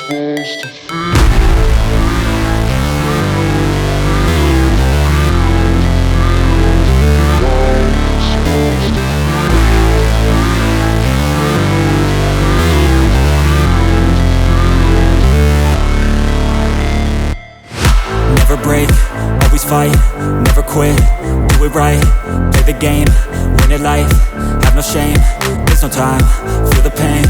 Never break, always fight, never quit, do it right, play the game, win it life, have no shame, there's no time, feel the pain,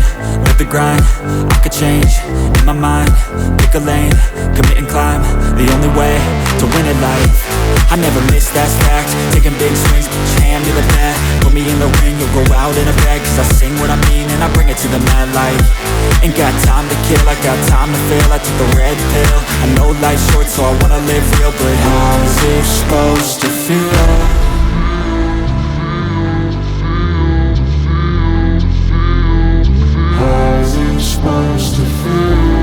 live the grind, I could change, in my mind, pick a lane, commit and climb, the only way to win it life. I never miss, that's fact, taking big swings, put your hand to the bat, put me in the ring, you'll go out in a bag, cause I sing what I mean and I bring it to the mad light. Ain't got time to kill, I got time to feel, I took the red pill, I know life's short so I wanna live real, but how's it supposed to feel? How's it supposed to feel?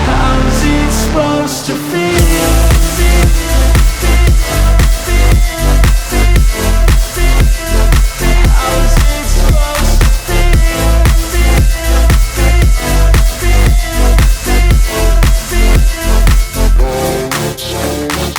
How's it supposed to feel?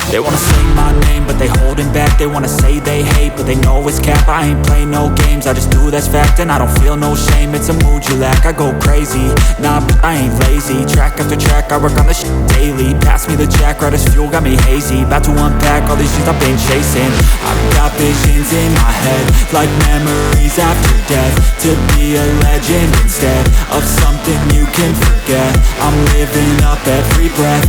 They wanna say my name, but they holding back. They wanna say they hate, but they know it's cap. I ain't play no games, I just do that's fact. And I don't feel no shame, it's a mood you lack. I go crazy, nah, but I ain't lazy. Track after track, I work on this shit daily. Pass me the jack, right as fuel, got me hazy. About to unpack all these things I've been chasing. I've got visions in my head, like memories after death. To be a legend instead of something you can forget. I'm living up every breath.